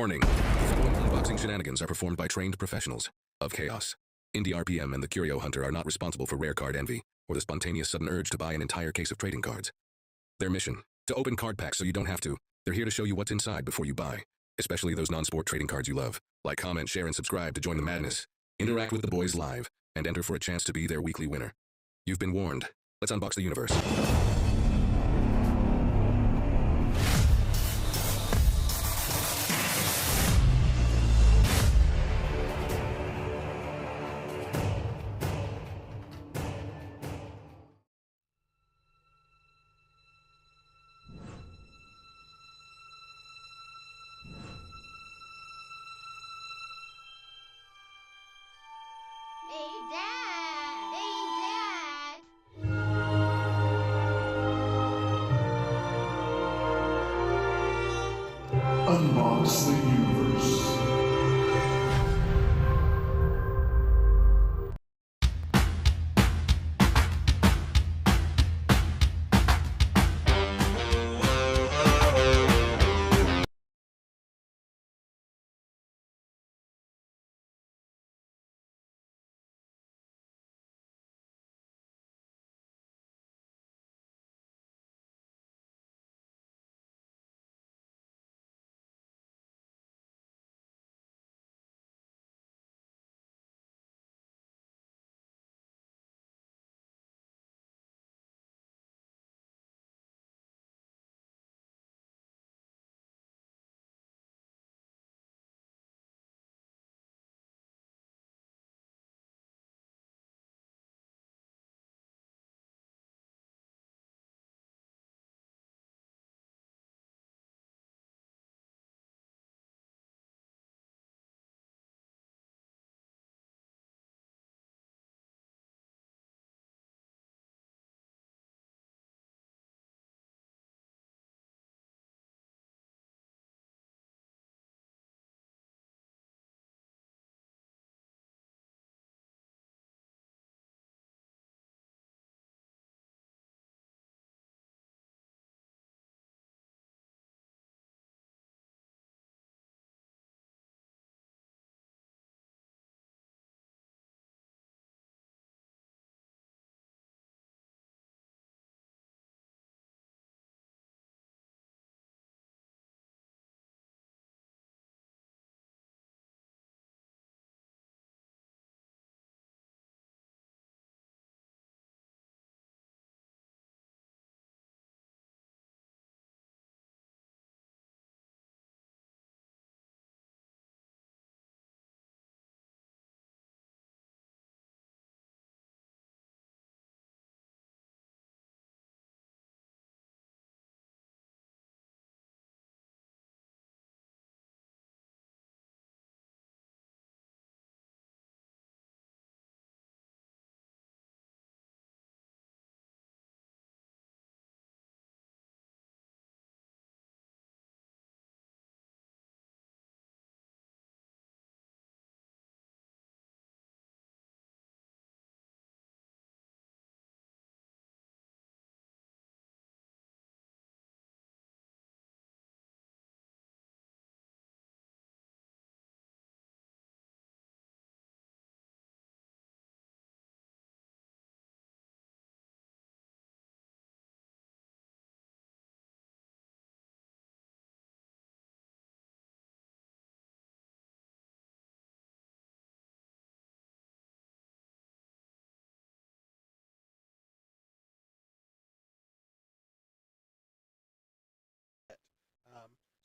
Warning. The following unboxing shenanigans are performed by trained professionals of chaos. IndieRPM and the Curio Hunter are not responsible for rare card envy or the spontaneous sudden urge to buy an entire case of trading cards. Their mission: to open card packs so you don't have to. They're here to show you what's inside before you buy, especially those non-sport trading cards you love. Like, comment, share, and subscribe to join the madness. Interact with the boys live and enter for a chance to be their weekly winner. You've been warned. Let's unbox the universe. Hey, Dad! Hey, Dad! Unbox the Universe.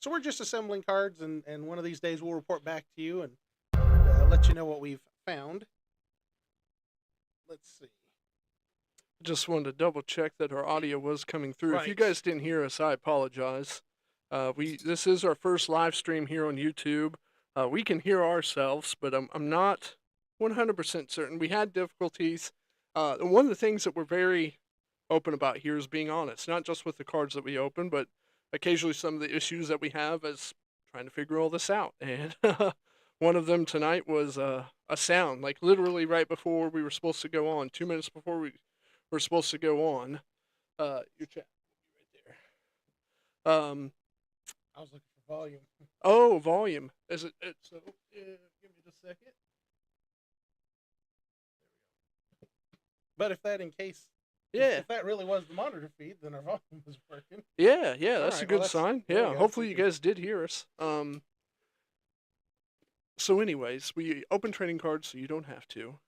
So we're just assembling cards, and one of these days we'll report back to you and let you know what we've found. Let's see. Just wanted to double check that our audio was coming through. Right. If you guys didn't hear us, I apologize. This is our first live stream here on YouTube. We can hear ourselves, but I'm not 100% certain. We had difficulties. One of the things that we're very open about here is being honest, not just with the cards that we open, but occasionally some of the issues that we have as trying to figure all this out. And one of them tonight was a sound, like literally right before we were supposed to go on, 2 minutes before we were supposed to go on. Your chat right there. I was looking for volume. Oh, volume. Is it? So give me just a second. But if that Yeah. if that really was the monitor feed, then our volume was working. Yeah. That's All a right, good well, that's- sign. there we Yeah. go. Hopefully We you can- guys did hear us. So anyways, we open trading cards so you don't have to.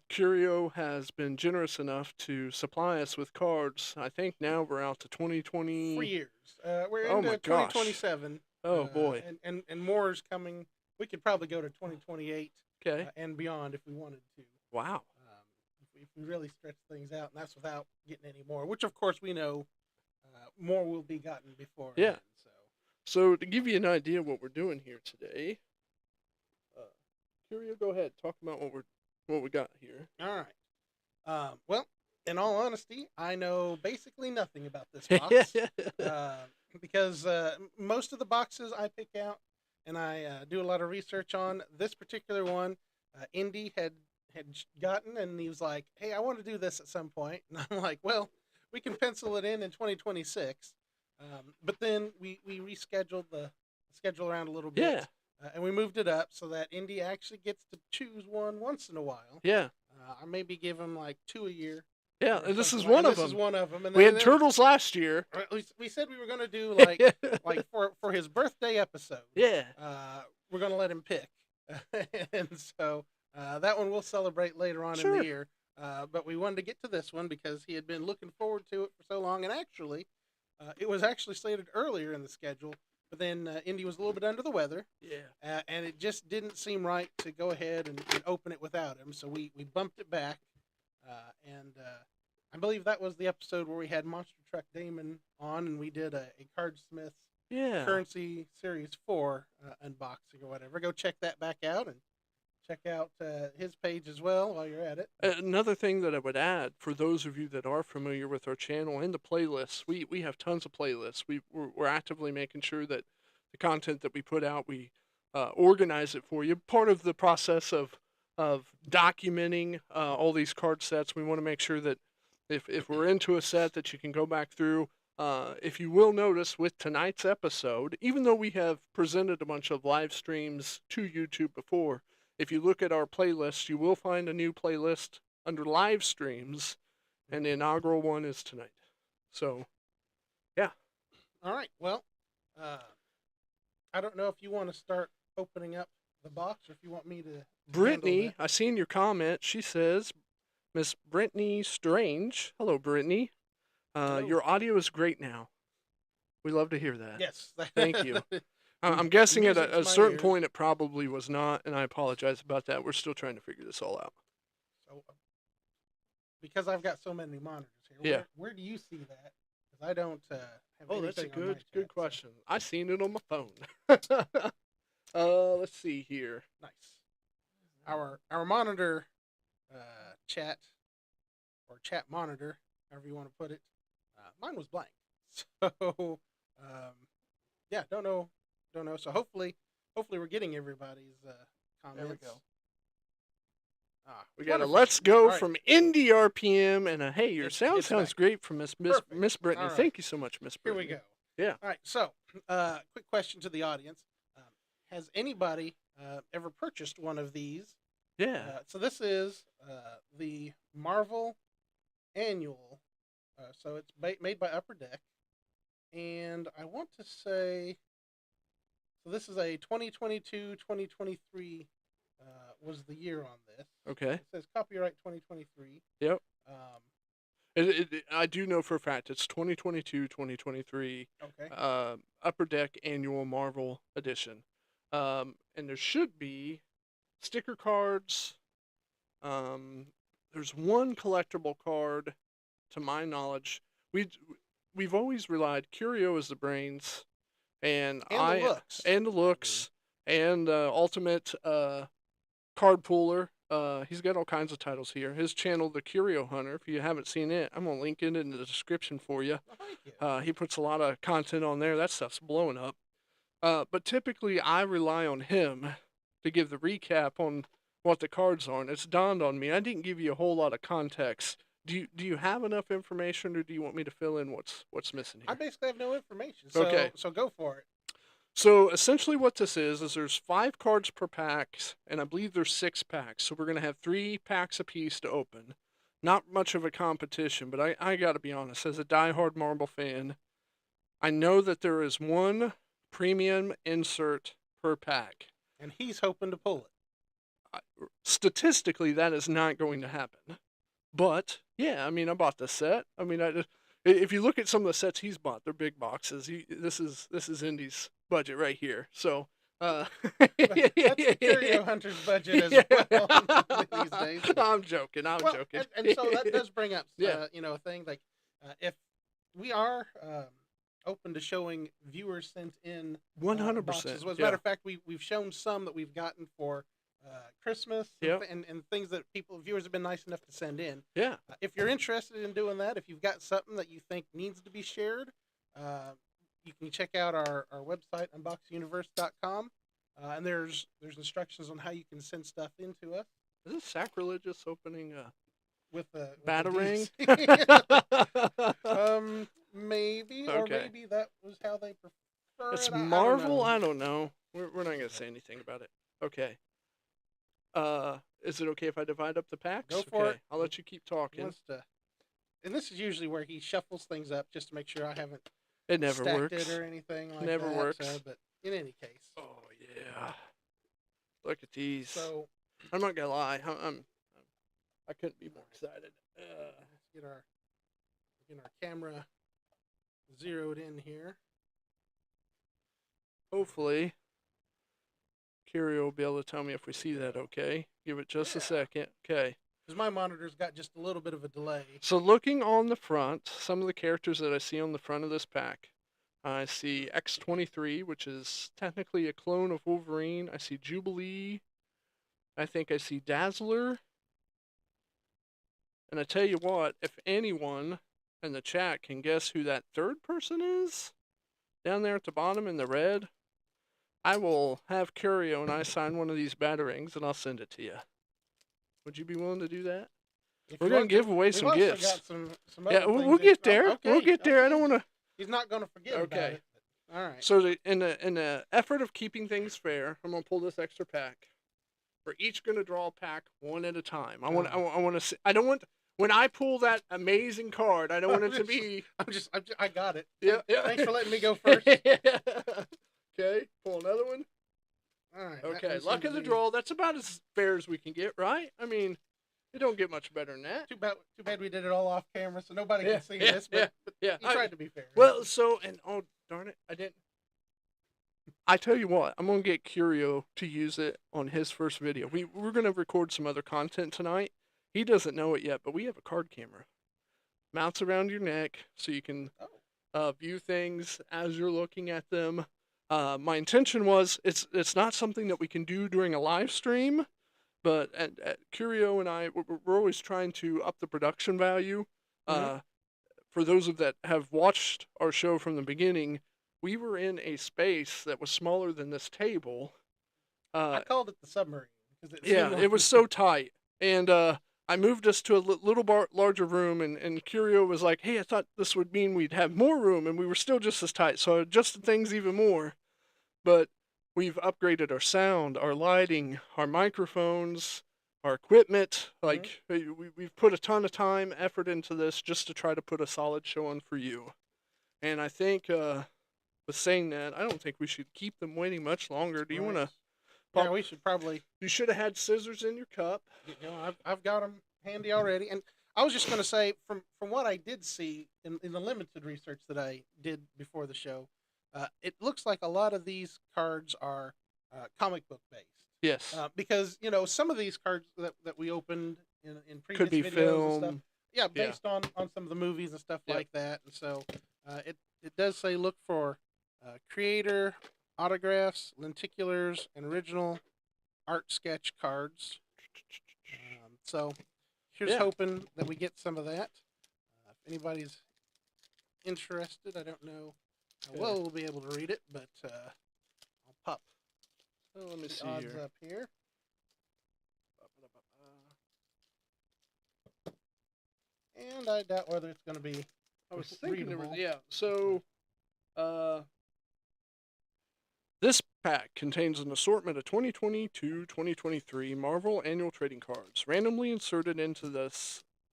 Curio has been generous enough to supply us with cards. I think now we're out to 2020. 3 years. We're Oh into my gosh. 2027. Oh, boy. And more is coming. We could probably go to 2028 Okay. and beyond if we wanted to. Wow. If we really stretch things out, and that's without getting any more, which of course we know more will be gotten before. Yeah. Then, So to give you an idea of what we're doing here today, Curio, go ahead. Talk about what we got here. All right. Well, in all honesty, I know basically nothing about this box because most of the boxes I pick out and I do a lot of research on. This particular one, Indy had gotten, and he was like, "Hey, I want to do this at some point." And I'm like, "Well, we can pencil it in 2026." But then we rescheduled the schedule around a little bit. Yeah. And we moved it up so that Indy actually gets to choose one once in a while. Yeah. I maybe give him like 2 a year. Yeah. or And this is something one like- of them. This is one of them. And We then- had turtles last year. We said we were going to do like for his birthday episode. Yeah. We're going to let him pick. And so that one we'll celebrate later on in Sure. the year. But we wanted to get to this one because he had been looking forward to it for so long. And actually, it was actually slated earlier in the schedule. But then Indy was a little bit under the weather. Yeah. And it just didn't seem right to go ahead and open it without him. So we bumped it back. And I believe that was the episode where we had Monster Truck Damon on, and we did a Cardsmith Yeah. Currency Series 4 unboxing or whatever. Go check that back out and check out his page as well while you're at it. Another thing that I would add, for those of you that are familiar with our channel and the playlists, we have tons of playlists. We're actively making sure that the content that we put out, we organize it for you. Part of the process of documenting all these card sets, we want to make sure that if we're into a set that you can go back through. If you will notice with tonight's episode, even though we have presented a bunch of live streams to YouTube before, if you look at our playlist, you will find a new playlist under live streams, and the inaugural one is tonight. So, yeah. All right. Well, I don't know if you want to start opening up the box or if you want me to. handle Brittany, that. I seen your comment. She says, Miss Brittany Strange. Hello, Brittany. Hello. Your audio is great now. We love to hear that. Yes. Thank you. I'm guessing at Music's a my certain ears. point it probably was not, and I apologize about that. We're still trying to figure this all out. So, because I've got so many monitors here, Yeah. where do you see that? Because I don't have Oh, that's a anything on my good chat, so- question. I seen it on my phone. Let's see here. Nice. Our monitor chat or chat monitor, however you want to put it, mine was blank. So yeah, don't know. So hopefully we're getting everybody's comments. go. Ah, We got a wonderful. let's go All right. from IndieRPM and a hey, your It's- sound it's sounds back. great from Miss Perfect. Brittany. All right. Thank you so much, Miss Here Brittany. we go. Yeah. All right. So, quick question to the audience: has anybody ever purchased one of these? Yeah. So this is the Marvel Annual. So it's made by Upper Deck, and I want to say, so this is a 2022-2023 was the year on this. Okay. It says copyright 2023. Yep. Um, I do know for a fact it's 2022, 2023 okay. Upper Deck Annual Marvel Edition. And there should be sticker cards. There's one collectible card, to my knowledge. We've always relied. Curio is the brains, and And the looks. and the looks, and ultimate card pooler. He's got all kinds of titles here. His channel, The Curio Hunter. If you haven't seen it, I'm gonna link it in the description for you. Oh, thank you. He puts a lot of content on there. That stuff's blowing up. But typically, I rely on him to give the recap on what the cards are. And it's dawned on me, I didn't give you a whole lot of context. Do you have enough information, or do you want me to fill in what's missing I here? basically have no information. So, Okay. So go for it. So essentially what this is there's 5 cards per pack, and I believe there's 6 packs. So we're going to have 3 packs apiece to open. Not much of a competition, but I got to be honest, as a diehard Marvel fan, I know that there is 1 premium insert per pack. And he's hoping to pull it. Statistically, that is not going to happen. But yeah, I mean, I bought the set. I mean, if you look at some of the sets he's bought, they're big boxes. This is Indy's budget right here. So That's the Curio Hunter's budget as well these days. I'm joking. I'm joking. And so that does bring up, a thing like if we are open to showing viewers sent in 100%. boxes. As a matter of fact, we've shown some that we've gotten for Christmas and things that viewers have been nice enough to send in. Yeah. If you're interested in doing that, if you've got something that you think needs to be shared, you can check out our website, unboxtheuniverse.com, and there's instructions on how you can send stuff in to us. Is this sacrilegious opening with a battering? Maybe, okay. Or maybe that was how they prefer it's it. Marvel. I don't know. We're not going to say anything about it. Okay. Is it okay if I divide up the packs? Go for it. I'll let you keep talking. And this is usually where he shuffles things up just to make sure I haven't it never stacked works. it or anything like never that. works. So, but in any case. Oh yeah. Look at these. So I'm not gonna lie. I couldn't be more excited. Let's get our camera zeroed in here. Hopefully, Curio will be able to tell me if we see that okay. Give it just a second. Okay. Because my monitor's got just a little bit of a delay. So looking on the front, some of the characters that I see on the front of this pack, I see X-23, which is technically a clone of Wolverine. I see Jubilee. I think I see Dazzler. And I tell you what, if anyone in the chat can guess who that third person is, down there at the bottom in the red, I will have Curio and I sign one of these batarangs and I'll send it to you. Would you be willing to do that? We're going to give away some gifts. Got some yeah, we'll get there. Okay, we'll get there. I don't want to. He's not going to forget about it. All right. So in the effort of keeping things fair, I'm going to pull this extra pack. We're each going to draw a pack one at a time. I want to see. I don't want. When I pull that amazing card, I don't want it to be. I got it. Yeah. Thanks for letting me go first. Okay, pull another one. All right. Okay, luck of the draw. That's about as fair as we can get, right? I mean, it don't get much better than that. Too bad we did it all off camera, so nobody can see this. But you tried to be fair. Well, oh darn it, I didn't. I tell you what, I'm gonna get Curio to use it on his first video. We're gonna record some other content tonight. He doesn't know it yet, but we have a card camera. Mounts around your neck so you can view things as you're looking at them. My intention was it's not something that we can do during a live stream, but at Curio and I, we're always trying to up the production value. For those that have watched our show from the beginning, we were in a space that was smaller than this table. I called it the submarine. It was so tight. And I moved us to a little larger room, and Curio was like, hey, I thought this would mean we'd have more room, and we were still just as tight, so I adjusted things even more. But we've upgraded our sound, our lighting, our microphones, our equipment. Like, we've put a ton of time, effort into this just to try to put a solid show on for you. And I think, with saying that, I don't think we should keep them waiting much longer. Do you want to... Yeah, we should probably... You should have had scissors in your cup. I've got them handy already. And I was just going to say, from what I did see in the limited research that I did before the show, it looks like a lot of these cards are comic book based. Yes. Because, some of these cards that we opened in previous could be videos film. and stuff. Yeah, based on some of the movies and stuff like that. And so it does say look for creator, autographs, lenticulars, and original art sketch cards. So here's hoping that we get some of that. If anybody's interested, I don't know how well we'll be able to read it, but I'll pop let me see odds here. up here. And I doubt whether it's going to be I was thinking readable. so This pack contains an assortment of 2022-2023 Marvel Annual Trading Cards, randomly inserted into the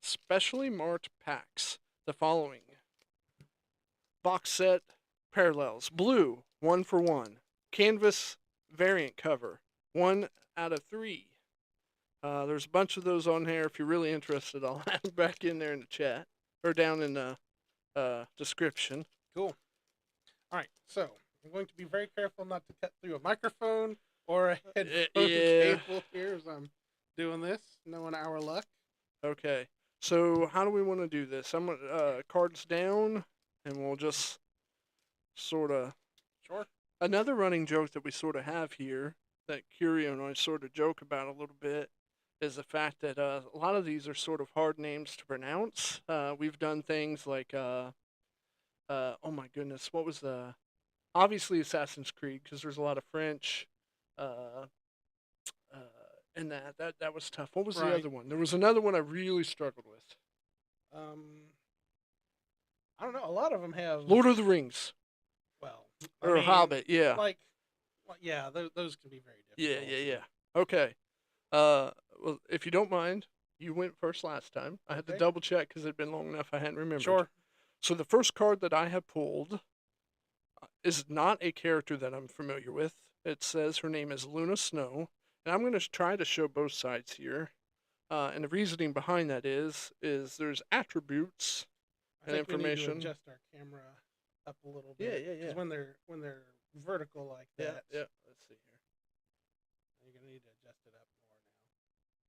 specially marked packs. The following: box set parallels, blue, 1 for 1. Canvas variant cover, 1 out of 3. There's a bunch of those on here. If you're really interested, I'll have them back in there in the chat or down in the description. Cool. All right, so I'm going to be very careful not to cut through a microphone or a headphone cable here as I'm doing this, knowing our luck. Okay, so how do we want to do this? I'm gonna cards down, and we'll just sort of. Sure. Another running joke that we sort of have here, that Curio and I sort of joke about a little bit, is the fact that a lot of these are sort of hard names to pronounce. We've done things like, oh my goodness, what was the, obviously Assassin's Creed, because there's a lot of French, and that was tough. What was the other one? There was another one I really struggled with. I don't know. A lot of them have Lord of the Rings. Well, Or Hobbit, yeah. Like, well, yeah, those can be very difficult. Yeah. Okay. Well, if you don't mind, you went first last time. I had to double check because it'd been long enough I hadn't remembered. Sure. So the first card that I have pulled is not a character that I'm familiar with. It says her name is Luna Snow, and I'm going to try to show both sides here. And the reasoning behind that is there's attributes and information. We need to adjust our camera up a little bit. Yeah. Because when they're vertical like that. Yeah. Let's see here. You're gonna need to adjust it up more now.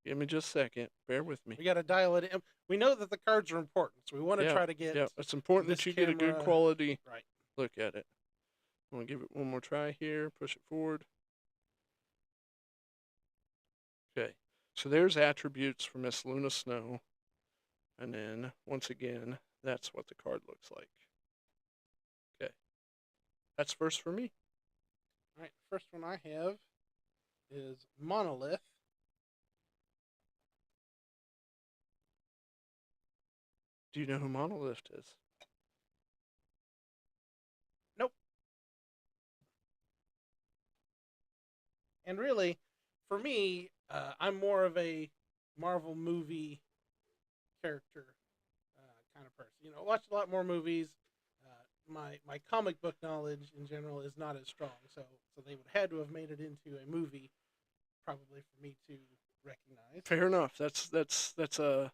Give me just a second. Bear with me. We got to dial it in. We know that the cards are important, so we want to try to get. Yeah, it's important that you get a good quality look at it. I'm gonna give it one more try here. Push it forward. Okay. So there's attributes for Miss Luna Snow, and then once again, that's what the card looks like. Okay. That's first for me. All right, the first one I have is Monolith. Do you know who Monolith is? Nope. And really, for me, I'm more of a Marvel movie character kind of person. You know, watch a lot more movies. My comic book knowledge in general is not as strong, so they would have had to have made it into a movie, probably for me to recognize. Fair enough. That's a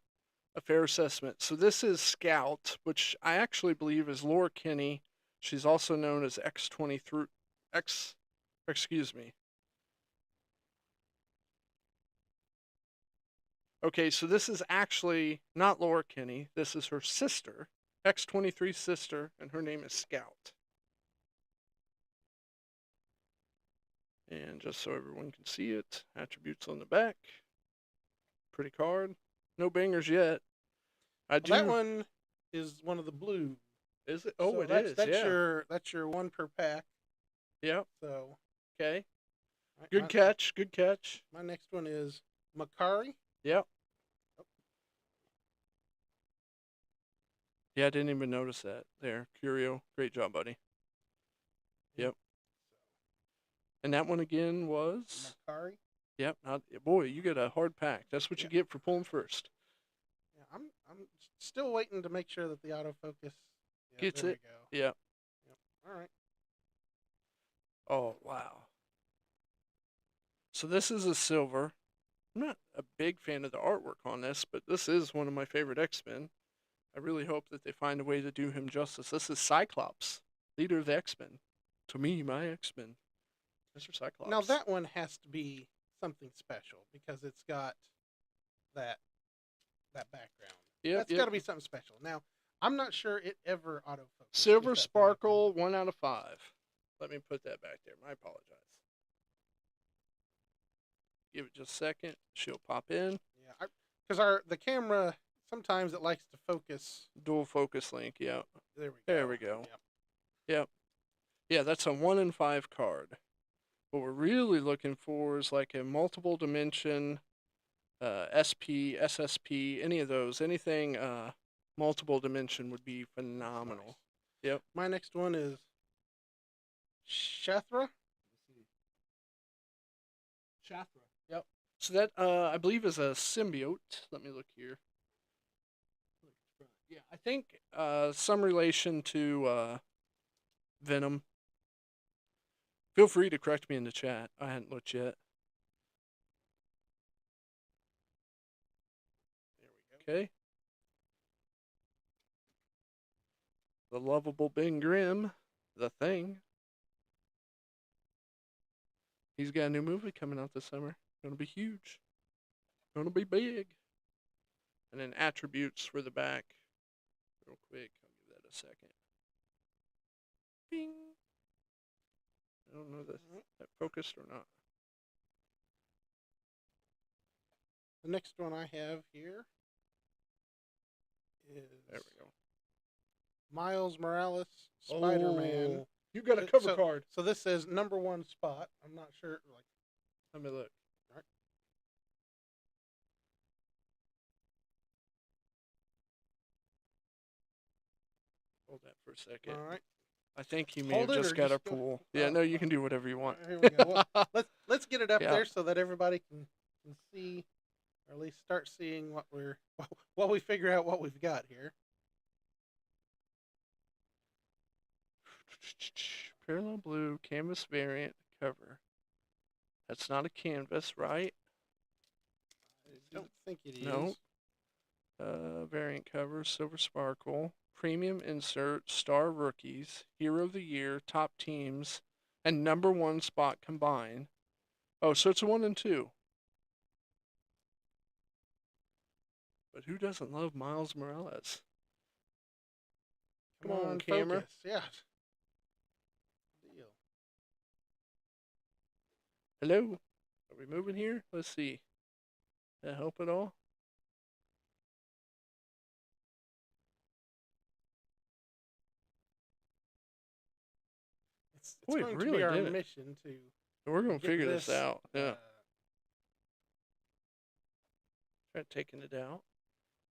fair assessment. So this is Scout, which I actually believe is Laura Kinney. She's also known as X23. Excuse me. Okay, so this is actually not Laura Kinney. This is her sister, X23's sister, and her name is Scout. And just so everyone can see it, attributes on the back. Pretty card. No bangers yet. That one is one of the blue. Is it? Oh, so that's your one per pack. Yep. So okay. Good catch. Good catch. My next one is Makari. Yep. Yeah, I didn't even notice that there. Curio. Great job, buddy. Yep. And that one again was? Makari. Yep. Boy, you get a hard pack. That's what you get for pulling first. Yeah, I'm still waiting to make sure that the autofocus gets there it. We go. Yep. All right. Oh, wow. So this is a silver. I'm not a big fan of the artwork on this, but this is one of my favorite X-Men. I really hope that they find a way to do him justice. This is Cyclops, leader of the X-Men. To me, my X-Men. Mr. Cyclops. Now that one has to be something special because it's got that background. Yep, That's got to be something special. Now, I'm not sure it ever autofocused. Silver Sparkle, 1 out of 5. Let me put that back there. My apologize. Give it just a second. She'll pop in. Yeah, because the camera, sometimes it likes to focus. Dual focus link, yeah. There we go. There we go. Yep. Yeah, that's a 1 in 5 card. What we're really looking for is like a multiple dimension, SP, SSP, any of those. Anything multiple dimension would be phenomenal. Nice. Yep. My next one is Shethra. Shathra. Yep. So that I believe is a symbiote. Let me look here. Yeah, I think some relation to Venom. Feel free to correct me in the chat. I hadn't looked yet. There we go. Okay. The lovable Ben Grimm, the Thing. He's got a new movie coming out this summer. Gonna be huge. Gonna be big. And then attributes for the back. Real quick, I'll give that a second. Bing. I don't know if that focused or not. The next one I have here is There we go. Miles Morales, Spider-Man. Oh, you got a cover so, card. So this says #1 spot. I'm not sure. Like, Let me look. Right. Hold that for a second. all right. I think you may Hold have it just or got just a go- pool. Yeah, no, you can do whatever you want. Here we go. Well, let's get it up Yeah. there so that everybody can see, or at least start seeing what we figure out what we've got here. Parallel blue canvas variant cover. That's not a canvas, right? I don't think it is. No. Variant cover, silver sparkle, premium insert, star rookies, hero of the year, top teams, and #1 spot combined. Oh, so it's a 1 and 2. But who doesn't love Miles Morales? Come on, camera. focus. Yeah. Deal. Hello? Are we moving here? Let's see. That help at all? It's Boy, going to really be our did it. mission to We're going to get figure this out. Yeah. uh, Try taking it out,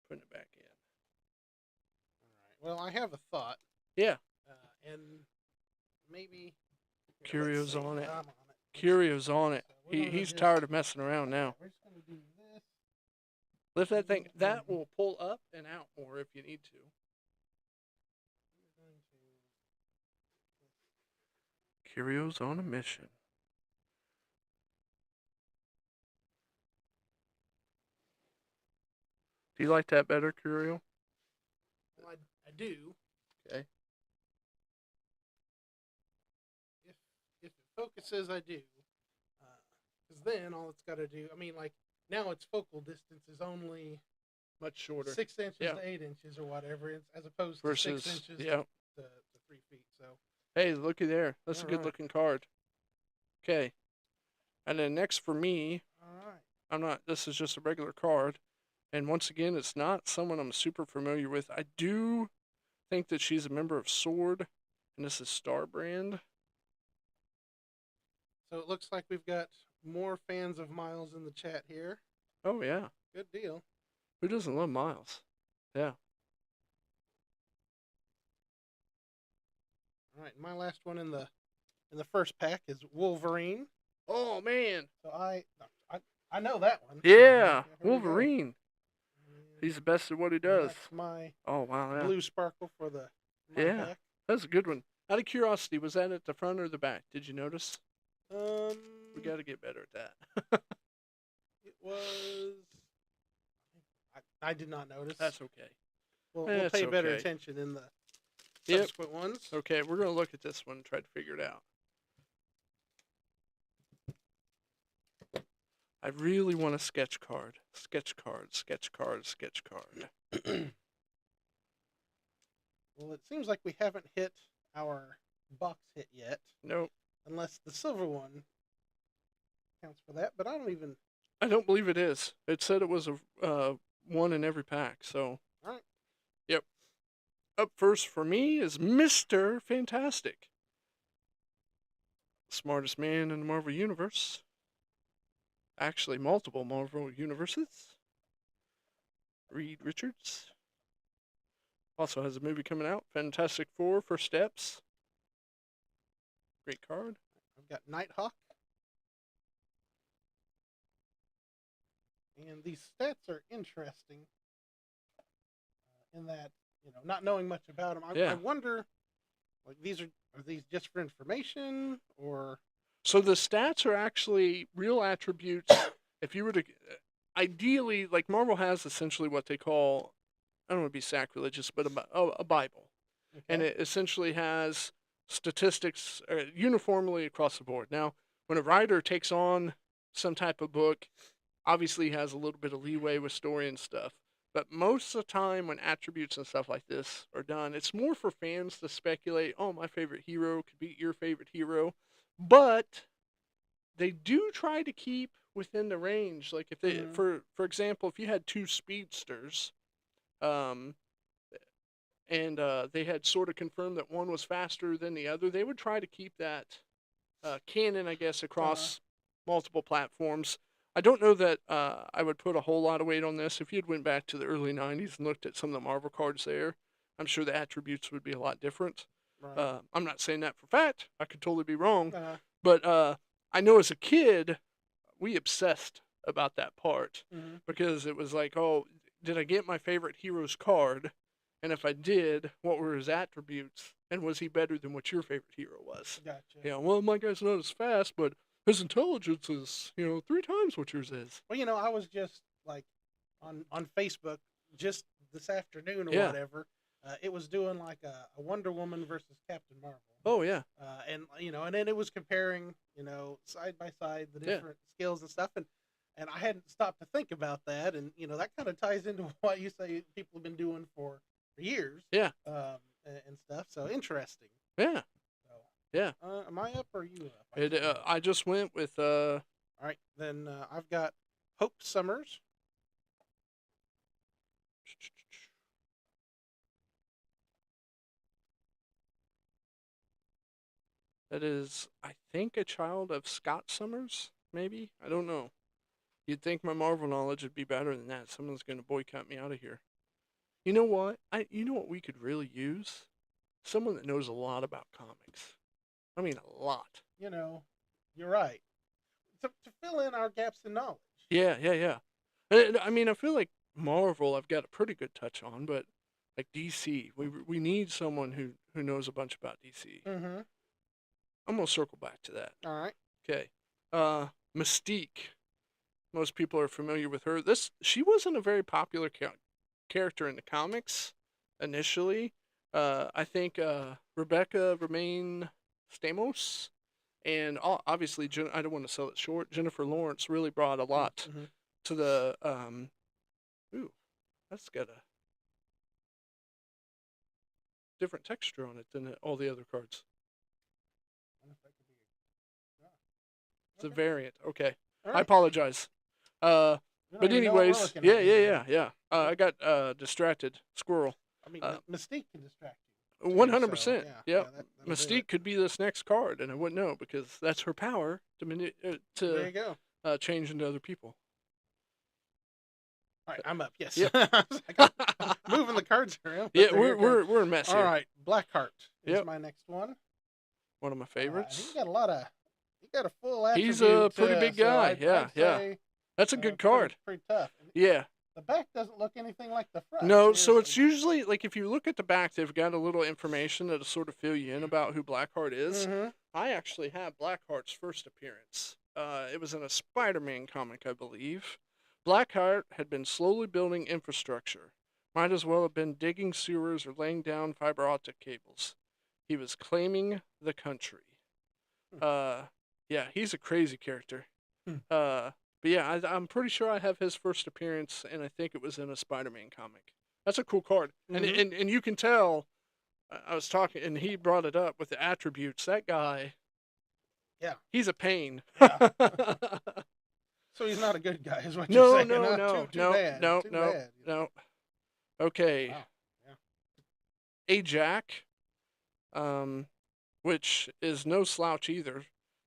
putting it back in. all right. Well, I have a thought. Yeah. And maybe Curio's on it. I'm on it. Curio's on it. So we're gonna He's just- tired of messing around now. We're just going to do this. Lift that thing. That will pull up and out more if you need to. We're going to Curio's on a mission. Do you like that better, Curio? Well, I do. Okay. If it focuses, I do. Because then all it's got to do, I mean, like, now its focal distance is only Much shorter. 6 inches Yeah. to 8 inches or whatever, as opposed to Versus, 6 inches yeah. to 3 feet. So, Hey, looky there. That's a All good right. looking card. Okay. And then next for me, all right. this is just a regular card. And once again, it's not someone I'm super familiar with. I do think that she's a member of Sword, and this is Star Brand. So it looks like we've got more fans of Miles in the chat here. Oh, yeah. Good deal. Who doesn't love Miles? Yeah. All right, my last one in the first pack is Wolverine. Oh, man. So I know that one. Yeah. Here we go. Wolverine. He's the best at what he And does. That's my Oh, wow. Yeah. blue sparkle for my Yeah. pack. That's a good one. Out of curiosity, was that at the front or the back? Did you notice? We got to get better at that. It was. I did not notice. That's okay. We'll that's pay better okay. attention in the Yep. subsequent ones. Okay, we're going to look at this one and try to figure it out. I really want a sketch card. Sketch card, sketch card, sketch card. Well, it seems like we haven't hit our box hit yet, Nope. unless the silver one counts for that. But I don't believe it is. It said it was a one in every pack, so. All right. Yep. Up first for me is Mr. Fantastic. Smartest man in the Marvel Universe. Actually, multiple Marvel Universes. Reed Richards. Also has a movie coming out, Fantastic Four First Steps. Great card. I've got Nighthawk. And these stats are interesting in that, not knowing much about them, I Yeah. wonder, like, are these just for information, or? So the stats are actually real attributes. If you were to, ideally, like Marvel has essentially what they call, I don't want to be sacrilegious, but a Bible. And Okay. it essentially has statistics uniformly across the board. Now, when a writer takes on some type of book, obviously he has a little bit of leeway with story and stuff. But most of the time, when attributes and stuff like this are done, it's more for fans to speculate. Oh, my favorite hero could beat your favorite hero, but they do try to keep within the range. Like if they, Mhm. for example, if you had two speedsters, um, and they had sort of confirmed that one was faster than the other, they would try to keep that canon, I guess, across multiple platforms. I don't know that I would put a whole lot of weight on this. If you'd went back to the early 90s and looked at some of the Marvel cards there, I'm sure the attributes would be a lot different. Right. I'm not saying that for fact. I could totally be wrong. Uh, But I know as a kid, we obsessed about that part mhm. because it was like, oh, did I get my favorite hero's card? And if I did, what were his attributes? And was he better than what your favorite hero was? Gotcha. Well, my guy's not as fast, but his intelligence is, 3 times what yours is. Well, I was just like on Facebook just this afternoon or Yeah. whatever. It was doing like a Wonder Woman versus Captain Marvel. Oh, yeah. And then it was comparing, side by side the Yeah. different skills and stuff, and I hadn't stopped to think about that, and that kind of ties into what you say people have been doing for years. Yeah. And stuff. So interesting. Yeah. So, Yeah. am I up or are you up? I just went with, All right, then I've got Hope Summers. that is, I think, a child of Scott Summers, maybe? I don't know. You'd think my Marvel knowledge would be better than that. Someone's going to boycott me out of here. You know what? You know what we could really use? Someone that knows a lot about comics. I mean, a lot. You're right. To fill in our gaps in knowledge. Yeah. I mean, I feel like Marvel I've got a pretty good touch on, but like DC, we need someone who knows a bunch about DC. Mm-hmm. I'm gonna circle back to that. All right. Okay. Mystique. Most people are familiar with her. She wasn't a very popular character in the comics initially. I think Rebecca Romaine Stamos and obviously I don't want to sell it short. Jennifer Lawrence really brought a lot Mm-hmm. to the. Ooh, that's got a different texture on it than all the other cards. It's a variant. Okay, All I right. apologize. We don't But even know what we're anyways, looking at anymore. yeah. I got distracted. Squirrel. I mean, Uh, Mystique can distract you. too, 100%. so, Yeah. that'll do Mystique it. could be this next card, and I wouldn't know because that's her power to There you go. change into other people. All right, I'm up. Yes. Yep. I was like, I'm moving the cards around. but Yeah, there you go. we're a mess here. All right, Blackheart is Yep. my next one. One of my favorites. He's got a lot of. He got a full attribute. He's a pretty big so guy. I'd Yeah. say, That's a good pretty- card. Pretty tough. And Yeah. the back doesn't look anything like the front. No, so it's seriously. usually like if you look at the back, they've got a little information that'll sort of fill you in about who Blackheart is. Mhm. I actually have Blackheart's first appearance. It was in a Spider-Man comic, I believe. Blackheart had been slowly building infrastructure. Might as well have been digging sewers or laying down fiber optic cables. He was claiming the country. Yeah, he's a crazy character. Hmm. But yeah, I'm pretty sure I have his first appearance, and I think it was in a Spider-Man comic. That's a cool card, Mhm. and you can tell. I was talking, and he brought it up with the attributes. That guy, Yeah. he's a pain. Yeah. So he's not a good guy, is what you're No, saying? no, huh? no, Too no, bad. no, Too no, bad. no. Okay. Wow. Yeah. Ajax, which is no slouch either.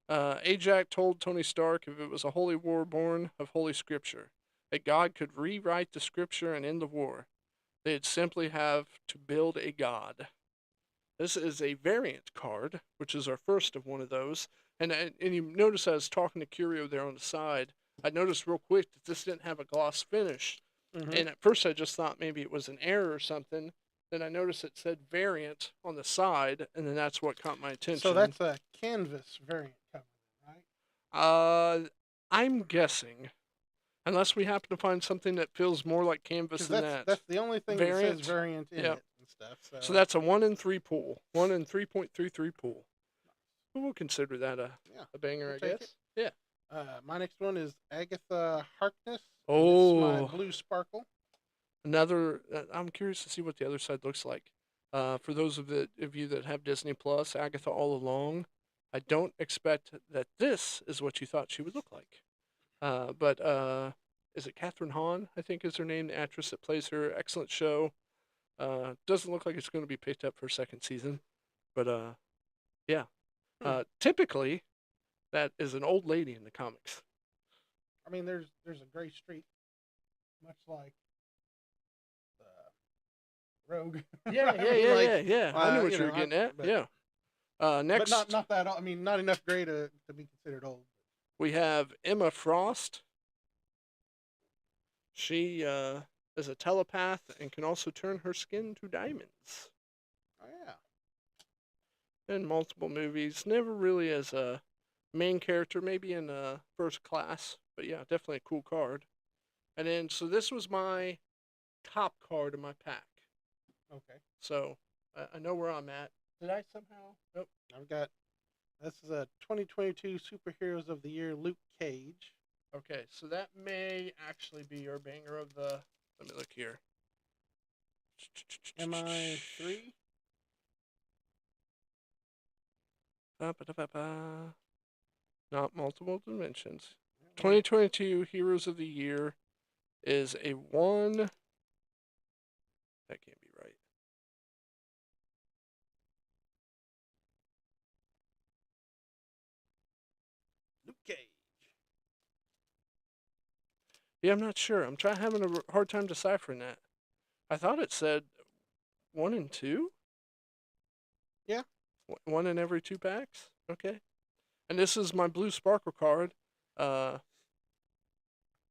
Ajax told Tony Stark if it was a holy war born of holy scripture, that God could rewrite the scripture and end the war. They'd simply have to build a god. This is a variant card, which is our first of one of those. And you notice I was talking to Curio there on the side. I noticed real quick that this didn't have a gloss finish. Mhm. And at first I just thought maybe it was an error or something. Then I noticed it said variant on the side, and then that's what caught my attention. So that's a canvas variant cover, right? I'm guessing, unless we happen to find something that feels more like canvas Because than that's the only thing that Variant? says variant in Yep. it and stuff. So that's a 1 in 3 pool, 1 in 3.33 pool. We'll consider that yeah, a banger, we'll I take guess. Yeah. My next one is Agatha Harkness. Oh. This is my blue sparkle. Another. I'm curious to see what the other side looks like. For those of you that have Disney Plus, Agatha All Along, I don't expect that this is what you thought she would look like. But is it Catherine Hahn? I think is her name, the actress that plays her. Excellent show. Doesn't look like it's going to be picked up for a second season, but yeah. Typically, that is an old lady in the comics. I mean, there's a gray streak, much like Rogue. Yeah. I knew what you were getting at. Yeah. Next, but not that. I mean, not enough gray to be considered old. we have Emma Frost. She is a telepath and can also turn her skin to diamonds. Oh yeah. In multiple movies, never really as a main character, maybe in First Class, but yeah, definitely a cool card. And then, so this was my top card in my pack. Okay. So I know where I'm at. Did I somehow? Nope. I've got. This is a 2022 Superheroes of the Year, Luke Cage. Okay, so that may actually be your banger of the. Let me look here. MI3. Not multiple dimensions. 2022 Heroes of the Year is a 1. That can't be right. Luke Cage. Yeah, I'm not sure. I'm having a hard time deciphering that. I thought it said 1 and 2. Yeah. 1 in every 2 packs. Okay. And this is my blue sparkle card.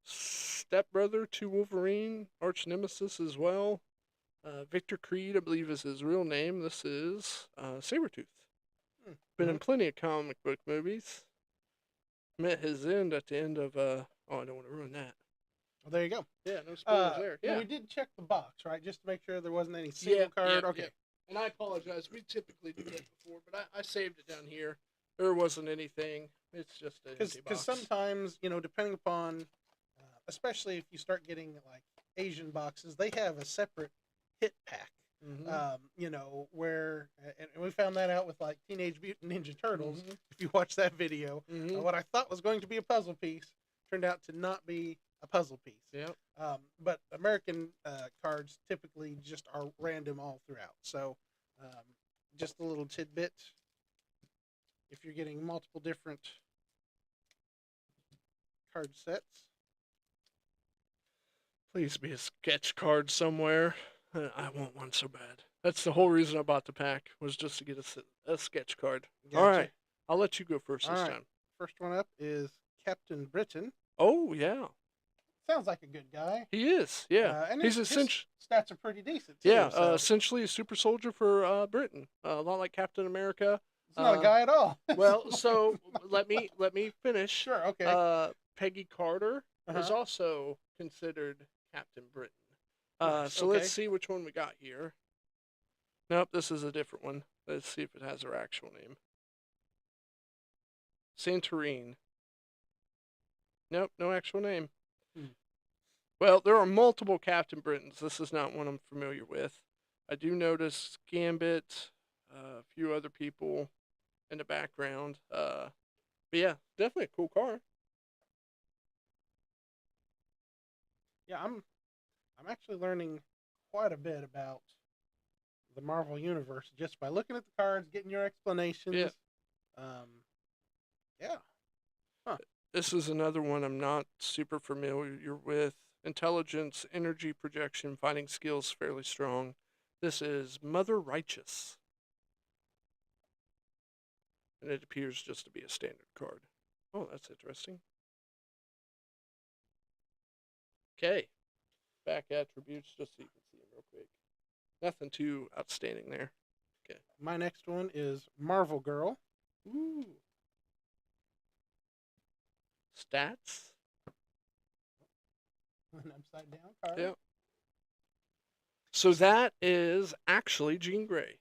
Stepbrother to Wolverine, arch nemesis as well. Victor Creed, I believe, is his real name. This is Sabretooth. Been in plenty of comic book movies. Met his end at the end of oh, I don't want to ruin that. Well, there you go. Yeah, no spoilers there. Yeah, we did check the box, right, just to make sure there wasn't any single card. Okay. Yeah. And I apologize. We typically do that before, but I saved it down here. There wasn't anything. It's just a empty box. Because sometimes, depending upon, especially if you start getting like Asian boxes, they have a separate hit pack. Where and we found that out with like Teenage Mutant Ninja Turtles. If you watch that video, what I thought was going to be a puzzle piece turned out to not be a puzzle piece. Yep. But American cards typically just are random all throughout. So just a little tidbit. If you're getting multiple different card sets, please be a sketch card somewhere. I want one so bad. That's the whole reason I bought the pack, was just to get a sketch card. Gotcha. All right. I'll let you go first this time. First one up is Captain Britain. Oh, yeah. Sounds like a good guy. He is, yeah. And his stats are pretty decent, too. Yeah, so. Essentially a super soldier for Britain. A lot like Captain America. It's not a guy at all. Well, so let me finish. Sure, okay. Peggy Carter is also considered Captain Britain. So okay. let's see which one we got here. Nope, this is a different one. Let's see if it has her actual name. Santorini. Nope, no actual name. Well, there are multiple Captain Britons. This is not one I'm familiar with. I do notice Gambit, a few other people in the background. But yeah, definitely a cool car. Yeah, I'm actually learning quite a bit about the Marvel Universe just by looking at the cards, getting your explanations. Yeah. Yeah. Huh. This is another one I'm not super familiar with. Intelligence, energy projection, fighting skills fairly strong. This is Mother Righteous. And it appears just to be a standard card. Oh, that's interesting. Okay. Back attributes, just so you can see them real quick. Nothing too outstanding there. Okay. My next one is Marvel Girl. Ooh. Stats. An upside down card. Yep. So that is actually Jean Grey.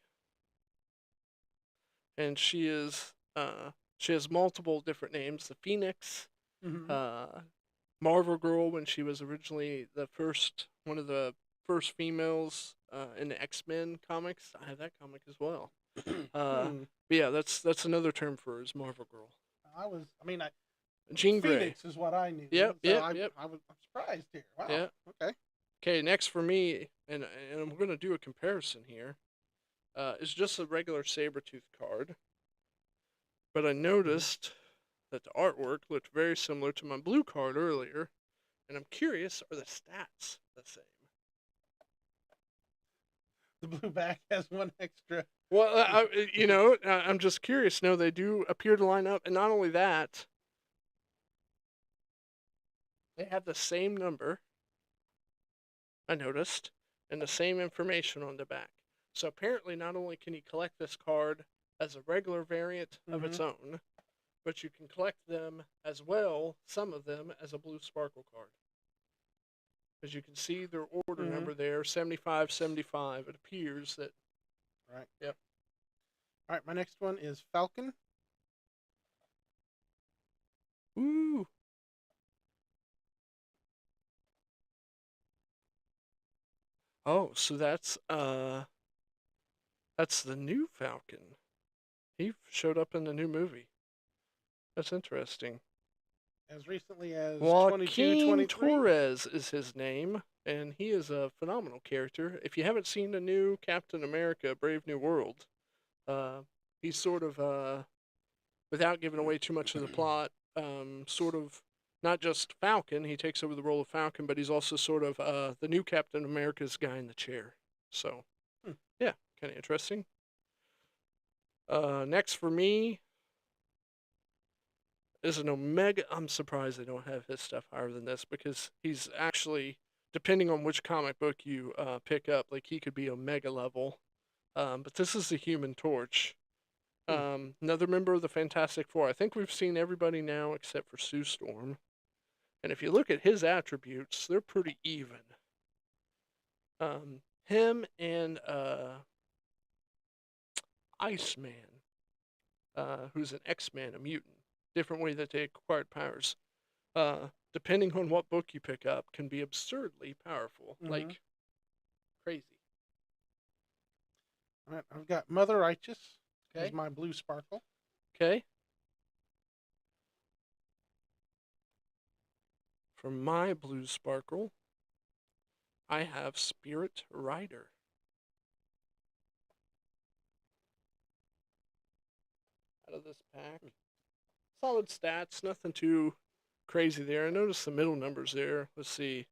And she has multiple different names. The Phoenix, Mm-hmm. Marvel Girl when she was originally one of the first females in the X-Men comics. I have that comic as well. But yeah, that's another term for her is Marvel Girl. Jean Grey. Phoenix is what I knew. Yep, So yep, I'm yep. surprised here. Wow. Yeah. Okay. Okay, next for me, and I'm going to do a comparison here, is just a regular Sabretooth card. But I noticed that the artwork looked very similar to my blue card earlier, and I'm curious, are the stats the same? The blue back has one extra. Well, I'm just curious. No, they do appear to line up, and not only that, they have the same number, I noticed, and the same information on the back. So apparently, not only can you collect this card as a regular variant of its own, but you can collect them as well, some of them, as a blue sparkle card. As you can see, their order number there, 7575. It appears that. Right. Yep. All right. My next one is Falcon. Ooh. Oh, so that's the new Falcon. He showed up in the new movie. That's interesting. As recently as Joaquin 22-23. Torres is his name, and he is a phenomenal character. If you haven't seen the new Captain America: Brave New World, he's sort of, without giving away too much of the plot, sort of not just Falcon. He takes over the role of Falcon, but he's also sort of the new Captain America's guy in the chair. So, yeah, kind of interesting. Next for me is an Omega. I'm surprised they don't have his stuff higher than this because he's actually, depending on which comic book you pick up, like he could be Omega level. But this is the Human Torch. Another member of the Fantastic Four. I think we've seen everybody now except for Sue Storm. And if you look at his attributes, they're pretty even. Him and Iceman, who's an X-Man, a mutant, different way that they acquired powers. Depending on what book you pick up, can be absurdly powerful, like crazy. All right. I've got Mother Righteous. Okay. Is my blue sparkle. Okay. For my blue sparkle, I have Spirit Rider. Out of this pack. Solid stats, nothing too crazy there. I noticed the middle numbers there. Let's see.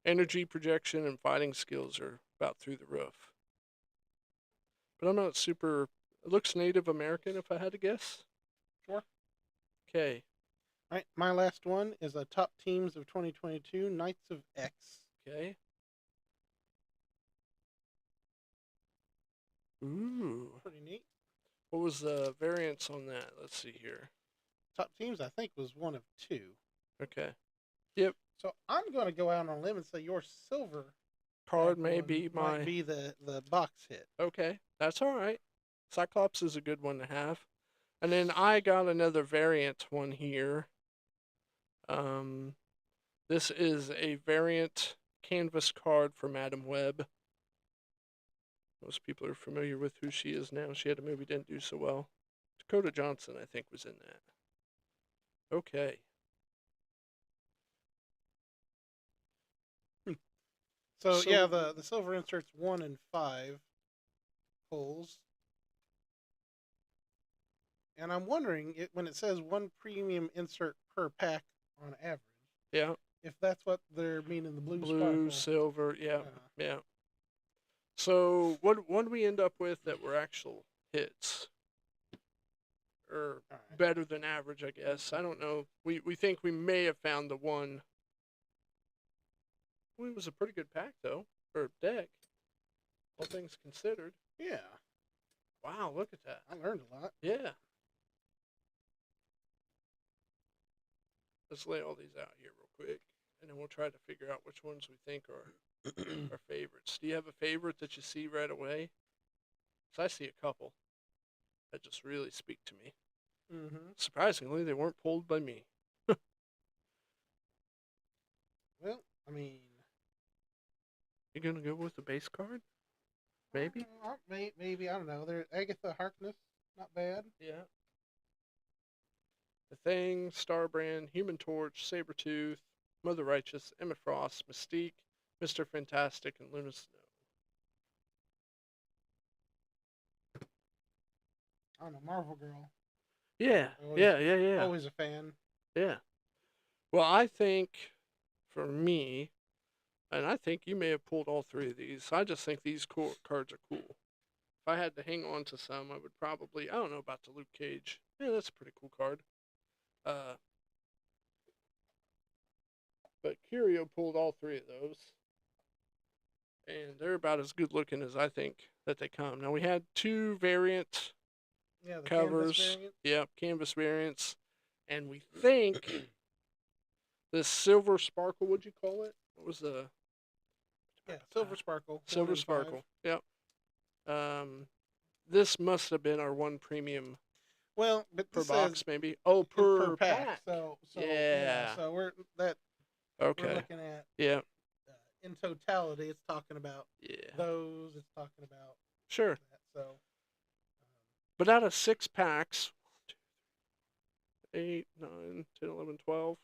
Energy projection and fighting skills are about through the roof. But I'm not super. It looks Native American if I had to guess. Sure. Okay. All right. My last one is a top teams of 2022 Knights of X. Okay. Ooh. Pretty neat. What was the variance on that? Let's see here. Top teams, I think, was one of two. Okay. Yep. So I'm going to go out on a limb and say your silver Card may be might be the box hit. Okay, that's all right. Cyclops is a good one to have. And then I got another variant one here. This is a variant canvas card for Madam Web. Most people are familiar with who she is now. She had a movie didn't do so well. Dakota Johnson, I think, was in that. Okay. So yeah, the silver inserts 1 and 5 pulls. And I'm wondering, when it says 1 premium insert per pack on average, Yeah. if that's what they're meaning, the blue Blue, sparkle. silver, yeah, yeah. So what do we end up with that were actual hits? Or better than average, I guess. I don't know. We think we may have found the one Well, it was a pretty good pack, though, or deck, all things considered. Yeah, Wow, look at that. I learned a lot. Yeah. Let's lay all these out here real quick, and then we'll try to figure out which ones we think are our favorites. Do you have a favorite that you see right away? 'Cause I see a couple that just really speak to me. Mm-hmm. Surprisingly, they weren't pulled by me. Well, I mean, You gonna go with the base card? Maybe? maybe, I don't know. There, Agatha Harkness, not bad. Yeah. The Thing, Starbrand, Human Torch, Sabretooth, Mother Righteous, Emma Frost, Mystique, Mr. Fantastic, and Luna Snow. I don't know, Marvel Girl. Yeah, Always- yeah. Always a fan. Yeah. Well, I think for me, and I think you may have pulled all three of these. I just think these cards are cool. If I had to hang on to some, I would probably, I don't know about the Luke Cage. Yeah, that's a pretty cool card. But Curio pulled all three of those. And they're about as good looking as I think that they come. Now, we had two variant Yeah, the covers. canvas variant. Yep, canvas variants. And we think this Silver Sparkle, what'd you call it? What was the Yeah, Silver Sparkle. Silver 1 in 5. Sparkle? Yep. This must have been our one premium Well, but per this box, says maybe. Oh, per pack. So Yeah. So we're Okay. looking at Yeah. in totality. It's talking about Yeah. those. It's talking about Sure. that. So But out of 6 packs, 8, 9, 10, 11, 12.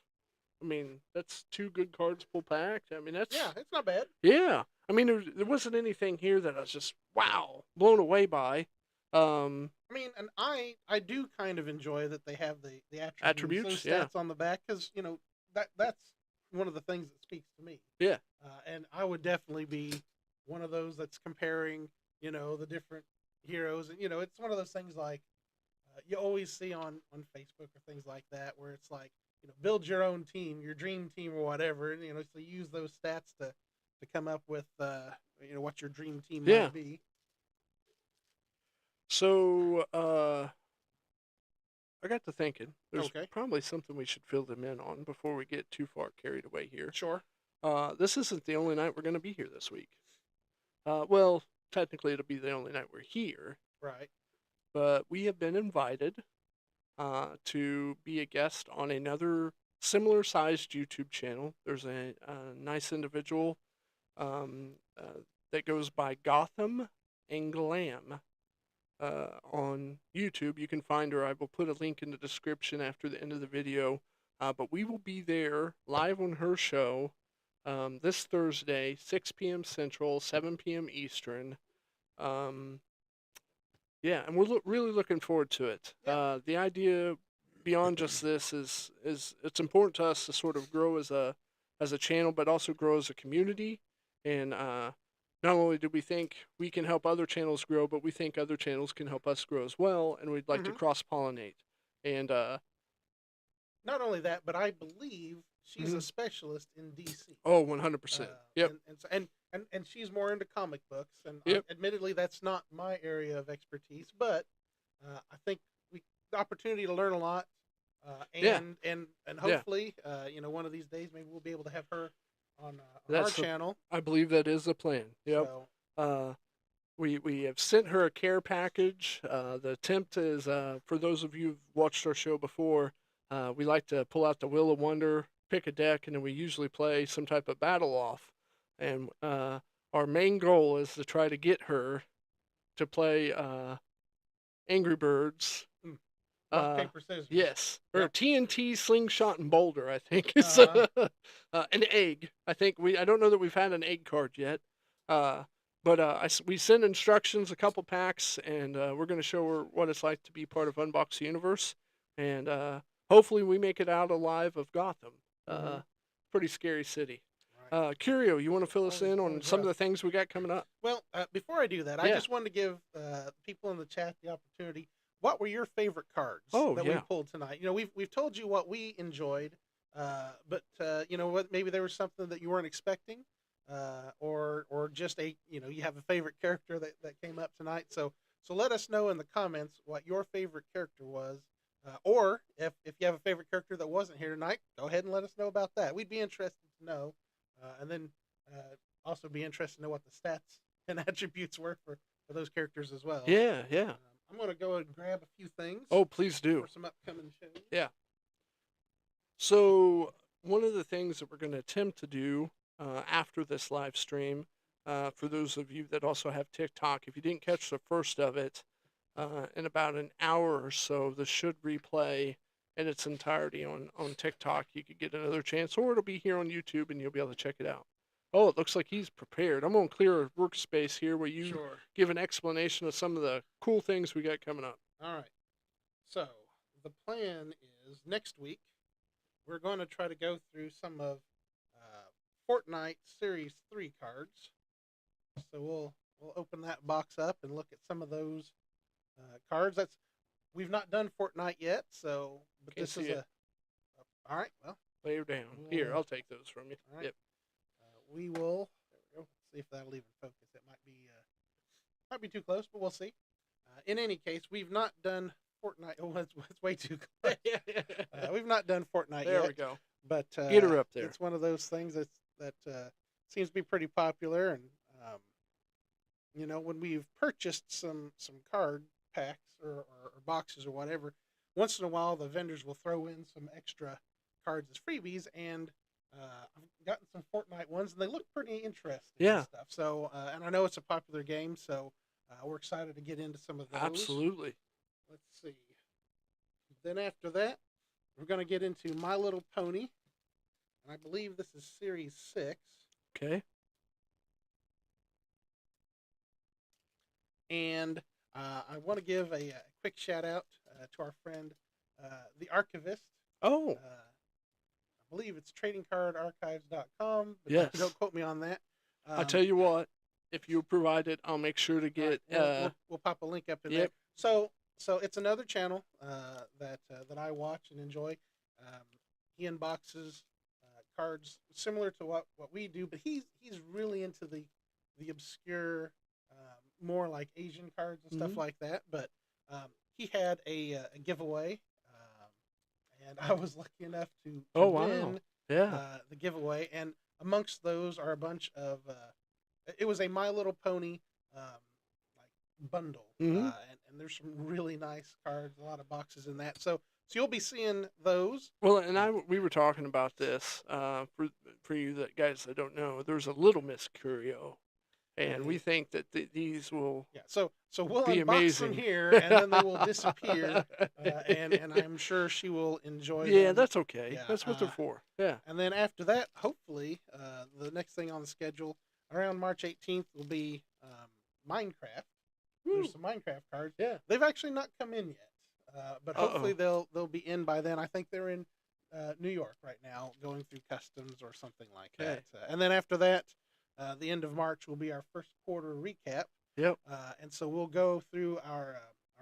I mean, that's 2 good cards per pack. I mean, that's yeah, it's not bad. yeah. I mean, there wasn't anything here that I was just wow blown away by. I mean, and I do kind of enjoy that they have the attributes, those yeah. stats on the back, because that's one of the things that speaks to me. Yeah. And I would definitely be one of those that's comparing, the different heroes, and it's one of those things like you always see on Facebook or things like that, where it's like, build your own team, your dream team or whatever, and so you use those stats to come up with what your dream team Yeah. might be. So I got to thinking. There's Okay. probably something we should fill them in on before we get too far carried away here. Sure. This isn't the only night we're going to be here this week. Well, technically it'll be the only night we're here, Right. but we have been invited to be a guest on another similar-sized YouTube channel. There's a nice individual that goes by Gotham and Glam on YouTube. You can find her. I will put a link in the description after the end of the video. But we will be there live on her show this Thursday, 6 p.m. Central, 7 p.m. Eastern. Yeah, and we're really looking forward to it. Yeah. The idea beyond just this is it's important to us to sort of grow as a channel, but also grow as a community. And not only do we think we can help other channels grow, but we think other channels can help us grow as well, and we'd like to cross-pollinate. And not only that, but I believe she's Mhm. a specialist in DC. oh, 100%. Yep. And she's more into comic books, and Yep. admittedly, that's not my area of expertise. But I think the opportunity to learn a lot, and hopefully, one of these days, maybe we'll be able to have her on our channel. I believe that is the plan. Yep. So, We have sent her a care package. The attempt is, for those of you who've watched our show before, we like to pull out the Wheel of Wonder, pick a deck, and then we usually play some type of battle off. And our main goal is to try to get her to play Angry Birds. rock, paper, scissors. Yes, or Yep. TNT, Slingshot, and Boulder. I think is an egg. I don't know that we've had an egg card yet. But we send instructions, a couple packs, and we're going to show her what it's like to be part of Unbox the Universe. And hopefully we make it out alive of Gotham. Pretty scary city. Right. Curio, you want to fill us in on always some of rough. the things we got coming up? Well, before I do that, I Yeah. just wanted to give people in the chat the opportunity. What were your favorite cards that yeah. we pulled tonight? We've told you what we enjoyed, but what? Maybe there was something that you weren't expecting. or just you have a favorite character that came up tonight. So let us know in the comments what your favorite character was, or if you have a favorite character that wasn't here tonight, go ahead and let us know about that. We'd be interested to know, and then also be interested to know what the stats and attributes were for those characters as well. Yeah, yeah. I'm going to go and grab a few things. Oh, please do. For some upcoming shows. Yeah. So one of the things that we're going to attempt to do after this live stream, for those of you that also have TikTok, if you didn't catch the first of it, in about an hour or so, this should replay in its entirety on TikTok. You could get another chance, or it'll be here on YouTube and you'll be able to check it out. Oh, it looks like he's prepared. I'm going to clear a workspace here where you give an explanation of some of the cool things we got coming up. All right. So the plan is next week we're going to try to go through some of Fortnite Series 3 cards. So we'll open that box up and look at some of those cards. We've not done Fortnite yet, so but Can't this is all right. Well, lay her down. Here, I'll take those from you. All right. Yep. We will. There we go. Let's see if that'll even focus. It might be too close, but we'll see. In any case, we've not done Fortnite. Oh, it's way too close. We've not done Fortnite yet. There we go. But get her up there. It's one of those things that seems to be pretty popular, and when we've purchased some card packs or boxes or whatever, once in a while the vendors will throw in some extra cards as freebies, and I've gotten some Fortnite ones, and they look pretty interesting. Yeah. And stuff. So, and I know it's a popular game, so we're excited to get into some of those. Absolutely. Let's see. Then after that, we're going to get into My Little Pony, and I believe this is Series 6. Okay. And I want to give a quick shout out to our friend, the Archivist. Oh. I believe it's tradingcardarchives.com. But yes. Don't quote me on that. I'll tell you what, if you provide it, I'll make sure to get. We'll pop a link up in there. So it's another channel that I watch and enjoy. He unboxes cards similar to what we do, but he's really into the obscure, more like Asian cards and stuff like that. But he had a giveaway, and I was lucky enough to win the giveaway. And amongst those are a bunch of it was a My Little Pony like bundle, and there's some really nice cards, a lot of boxes in that. So you'll be seeing those. Well, and we were talking about this for you guys that don't know. There's a Little Miss Curio, and we think that these will So we'll be unbox amazing. them here, and then they will disappear, and I'm sure she will enjoy them. Yeah, that's okay. Yeah, that's what they're for. Yeah. And then after that, hopefully, the next thing on the schedule around March 18th will be Minecraft. There's some Minecraft cards. Yeah. They've actually not come in yet, but hopefully they'll be in by then. I think they're in New York right now, going through customs or something like that. And then after that, the end of March will be our first quarter recap. Yep. And so we'll go through our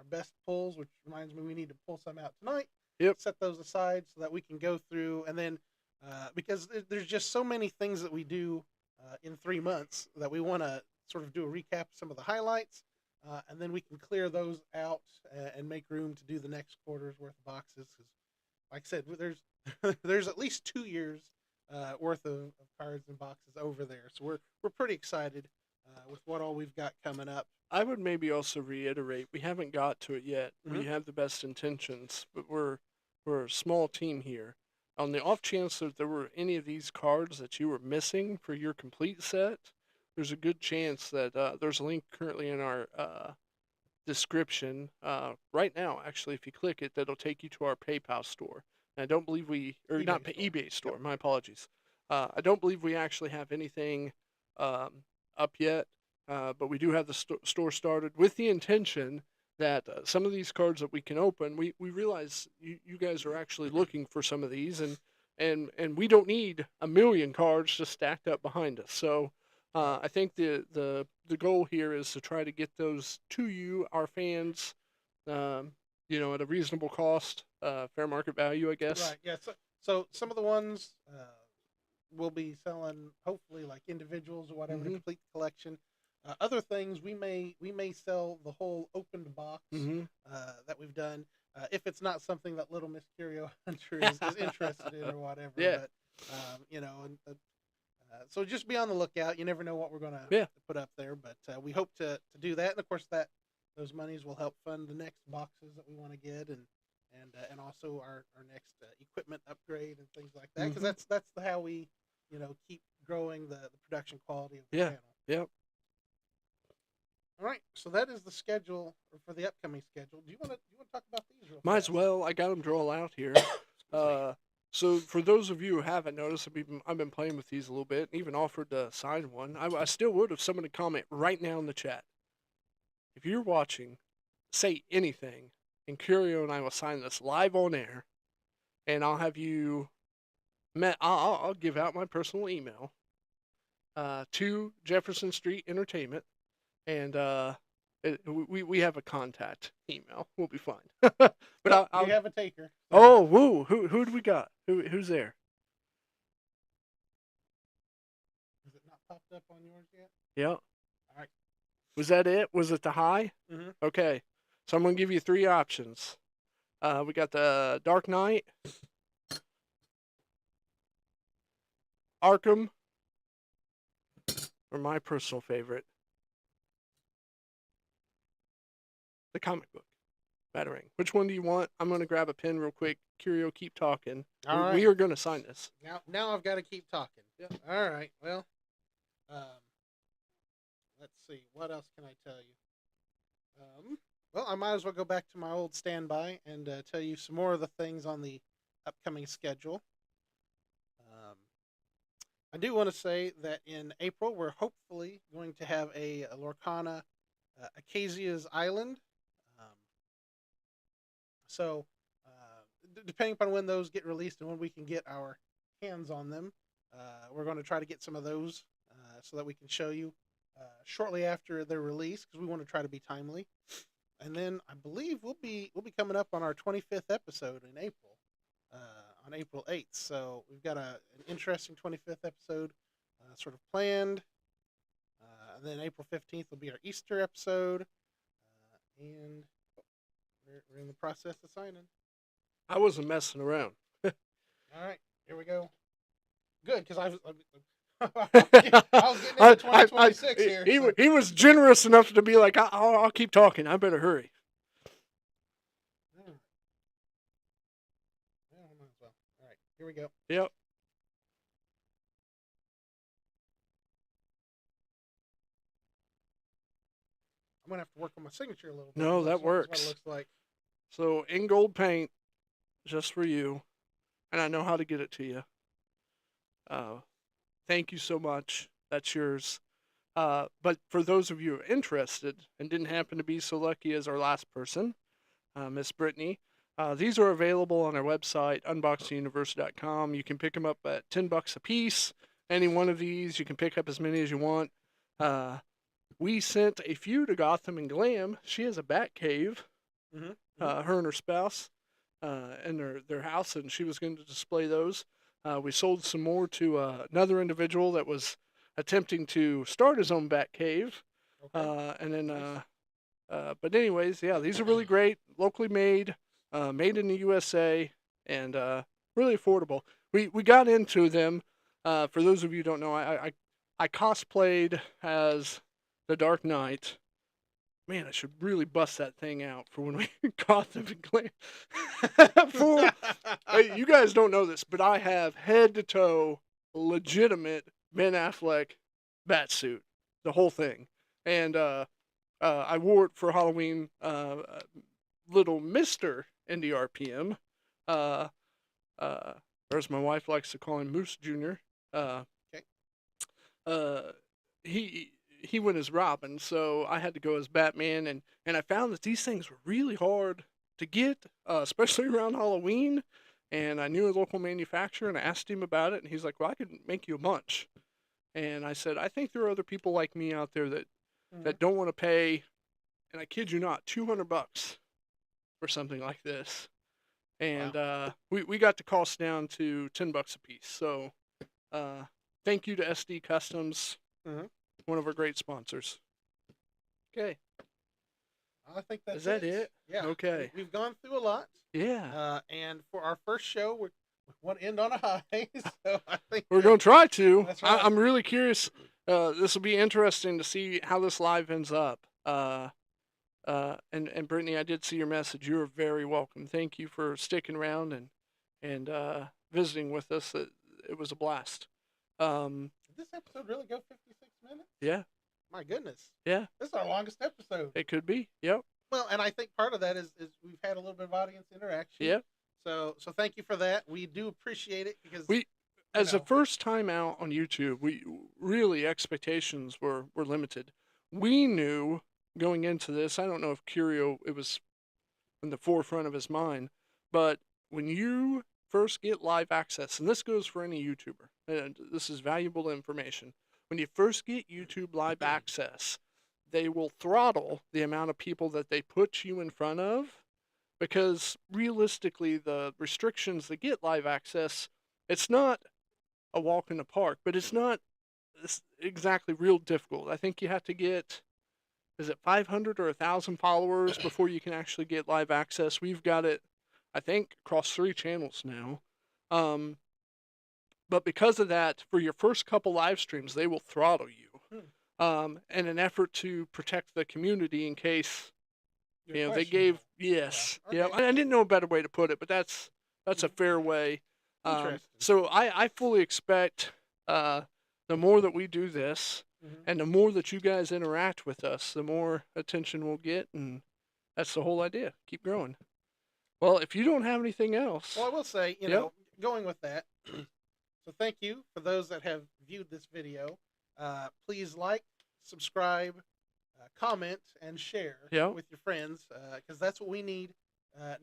best pulls, which reminds me we need to pull some out tonight. Yep. Set those aside so that we can go through, and then because there's just so many things that we do in 3 months that we want to sort of do a recap of some of the highlights, and then we can clear those out and make room to do the next quarter's worth of boxes. Because, like I said, there's at least 2 years worth of cards and boxes over there, so we're pretty excited with what all we've got coming up. I would maybe also reiterate, we haven't got to it yet. We have the best intentions, but we're a small team here. On the off chance that there were any of these cards that you were missing for your complete set, there's a good chance that there's a link currently in our description right now. Actually, if you click it, that'll take you to our PayPal store. And I don't believe eBay store. My apologies. I don't believe we actually have anything up yet, but we do have the store started with the intention that some of these cards that we can open, we realize you guys are actually looking for some of these, and we don't need a million cards just stacked up behind us. So I think the goal here is to try to get those to you, our fans, at a reasonable cost, fair market value, I guess. Right. Yeah. So some of the ones we'll be selling hopefully like individuals or whatever to Mhm. complete the collection. Other things we may sell the whole opened box Mhm. that we've done. If it's not something that little Miss Curio Hunter is interested in or whatever, Yeah. but you know, so just be on the lookout. You never know what we're going to Yeah. put up there, but we hope to do that, and of course those monies will help fund the next boxes that we want to get, and also our next equipment upgrade and things like that, because Mhm. that's how we keep growing the production quality of the Yeah. channel. Yep. All right, so that is the schedule for the upcoming schedule. Do you want to talk about these real Might as fast? well. I got them drawn out here. So for those of you who haven't noticed, I've been playing with these a little bit, and even offered to sign one. I still would if someone would comment right now in the chat. If you're watching, say anything, and Curio and I will sign this live on air, and I'll have you met. I'll give out my personal email to Jefferson Street Entertainment, and we have a contact email. We'll be fine. But Well, I'll we have a taker. So oh, woo! Who do we got? Who's there? is it not popped up on yours yet? Yeah. All right. Was that it? Was it the high? Mm-hmm. Okay. So I'm gonna give you three options. We got the Dark Knight, Arkham, or my personal favorite, the comic book, Batarang. Which one do you want? I'm gonna grab a pen real quick. Curio, keep talking. All right. We are gonna sign this. Now I've got to keep talking. Yeah. All right. Well, let's see. What else can I tell you? Well, I might as well go back to my old standby and tell you some more of the things on the upcoming schedule. I do want to say that in April, we're hopefully going to have a Lorcana Acacia's Island. So, depending upon when those get released and when we can get our hands on them, we're going to try to get some of those so that we can show you shortly after their release, because we want to try to be timely. And then I believe we'll be coming up on our 25th episode in April, on April 8th. So we've got an interesting 25th episode sort of planned. And then April 15th will be our Easter episode, and we're in the process of signing. I wasn't messing around. All right, here we go. Good, because I was getting into 2026 here. He was generous enough to be like, I'll keep talking. I better hurry. Well, might as well. All right, here we go. Yep. I'm gonna have to work on my signature a little bit. No, that That's what works. it looks like. So in gold paint, just for you, and I know how to get it to you. Thank you so much. That's yours. But for those of you interested and didn't happen to be so lucky as our last person, Miss Brittany, these are available on our website, unboxtheuniverse.com. You can pick them up at $10 a piece. Any one of these, you can pick up as many as you want. We sent a few to Gotham and Glam. She has a bat cave, her and her spouse, in their house, and she was going to display those. We sold some more to another individual that was attempting to start his own bat cave. Okay. And then, but anyways, yeah, these are really great, locally made, made in the USA, and really affordable. We got into them. For those of you who don't know, I cosplayed as the Dark Knight. Man, I should really bust that thing out for when we got them in Glam. Fool. Hey, you guys don't know this, but I have head to toe legitimate Ben Affleck bat suit, the whole thing, and I wore it for Halloween. Little Mister IndieRPM, or as my wife likes to call him, Moose Junior. He went as Robin, so I had to go as Batman, and I found that these things were really hard to get, especially around Halloween. And I knew a local manufacturer, and I asked him about it, and he's like, "Well, I could make you a bunch." And I said, "I think there are other people like me out there that don't want to pay," and I kid you not, $200 for something like this. And we got the cost down to $10 a piece. So Thank you to SD Customs, Mhm. one of our great sponsors. Okay. I think that's Is that it? Yeah. Okay. We've gone through a lot. Yeah. And for our first show, we want to end on a high. So I think We're going to try to. That's right. I'm really curious. This will be interesting to see how this live ends up. And Brittany, I did see your message. You are very welcome. Thank you for sticking around and visiting with us. It was a blast. Did this episode really go 56 minutes? Yeah. My goodness. Yeah. This is our longest episode. It could be. Yep. Well, and I think part of that is we've had a little bit of audience interaction. Yep. So thank you for that. We do appreciate it because As the first time out on YouTube, we really expectations were limited. We knew going into this, I don't know if Curio, it was in the forefront of his mind, but when you first get live access, and this goes for any YouTuber, and this is valuable information, when you first get YouTube live access, they will throttle the amount of people that they put you in front of, because realistically, the restrictions that get live access, it's not a walk in the park, but it's not exactly real difficult. I think you have to get, is it 500 or 1,000 followers before you can actually get live access? We've got it, I think, across 3 channels now. But because of that, for your first couple live streams, they will throttle you in an effort to protect the community in case, they gave, yes. Yeah. Okay. I didn't know a better way to put it, but that's a fair way. Interesting. So I fully expect the more that we do this, and the more that you guys interact with us, the more attention we'll get, and that's the whole idea. Keep growing. Well, if you don't have anything else, Well, I will say, going with that, so thank you for those that have viewed this video. Please like, subscribe, comment, and share with your friends, because that's what we need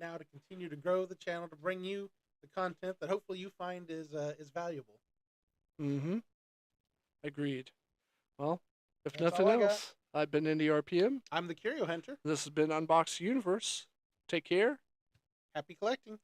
now to continue to grow the channel, to bring you the content that hopefully you find is valuable. Agreed. Well, if That's nothing all I got. else, I've been IndieRPM. I'm the Curio Hunter. This has been Unbox the Universe. Take care. Happy collecting.